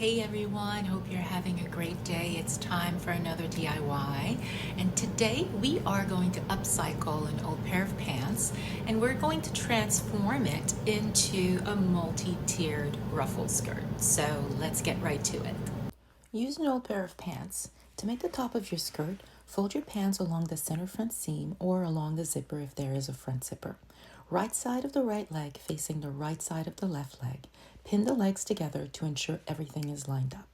Hey everyone, hope you're having a great day. It's time for another DIY. And today we are going to upcycle an old pair of pants and we're going to transform it into a multi-tiered ruffle skirt. So let's get right to it. Use an old pair of pants. To make the top of your skirt, fold your pants along the center front seam or along the zipper if there is a front zipper. Right side of the right leg facing the right side of the left leg. Pin the legs together to ensure everything is lined up.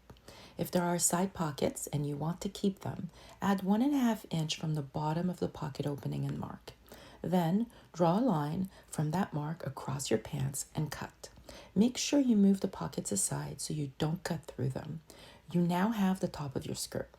If there are side pockets and you want to keep them, add 1.5 inch from the bottom of the pocket opening and mark. Then draw a line from that mark across your pants and cut. Make sure you move the pockets aside so you don't cut through them. You now have the top of your skirt.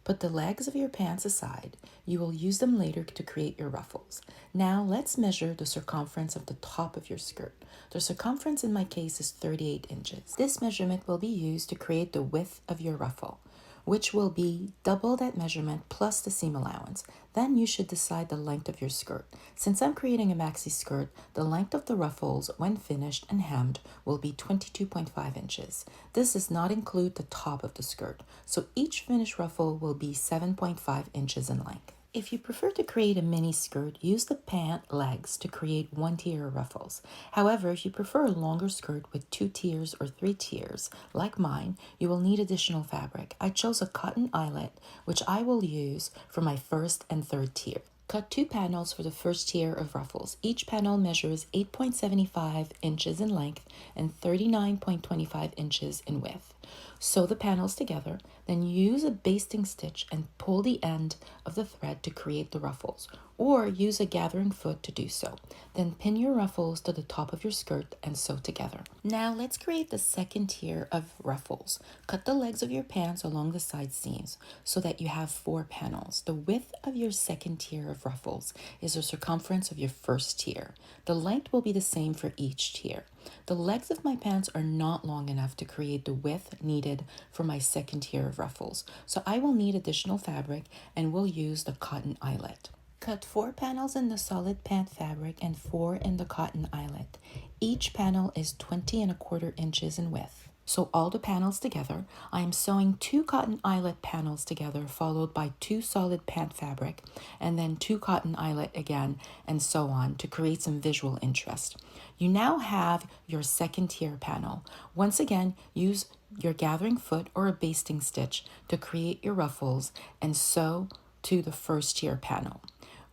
Put the legs of your pants aside. You will use them later to create your ruffles. Now let's measure the circumference of the top of your skirt. The circumference in my case is 38 inches. This measurement will be used to create the width of your ruffle, which will be double that measurement plus the seam allowance. Then you should decide the length of your skirt. Since I'm creating a maxi skirt, the length of the ruffles when finished and hemmed will be 22.5 inches. This does not include the top of the skirt, so each finished ruffle will be 7.5 inches in length. If you prefer to create a mini skirt, use the pant legs to create one tier of ruffles. However, if you prefer a longer skirt with 2 tiers or 3 tiers, like mine, you will need additional fabric. I chose a cotton eyelet, which I will use for my first and third tier. Cut 2 panels for the first tier of ruffles. Each panel measures 8.75 inches in length and 39.25 inches in width. Sew the panels together, then use a basting stitch and pull the end of the thread to create the ruffles, or use a gathering foot to do so. Then pin your ruffles to the top of your skirt and sew together. Now let's create the second tier of ruffles. Cut the legs of your pants along the side seams so that you have 4 panels. The width of your second tier of ruffles is the circumference of your first tier. The length will be the same for each tier. The legs of my pants are not long enough to create the width needed for my second tier of ruffles, so I will need additional fabric and will use the cotton eyelet. Cut 4 panels in the solid pant fabric and 4 in the cotton eyelet. Each panel is 20.25 inches in width. Sew all the panels together. I am sewing 2 cotton eyelet panels together, followed by 2 solid pant fabric, and then 2 cotton eyelet again, and so on to create some visual interest. You now have your second tier panel. Once again, use your gathering foot or a basting stitch to create your ruffles and sew to the first tier panel.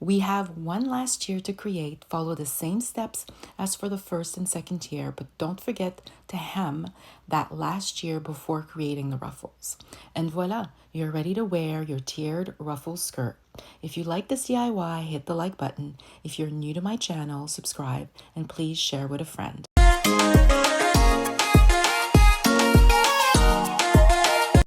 We have one last tier to create. Follow the same steps as for the first and second tier, but don't forget to hem that last tier before creating the ruffles. And voila, you're ready to wear your tiered ruffle skirt. If you like this DIY, hit the like button. If you're new to my channel, subscribe and please share with a friend.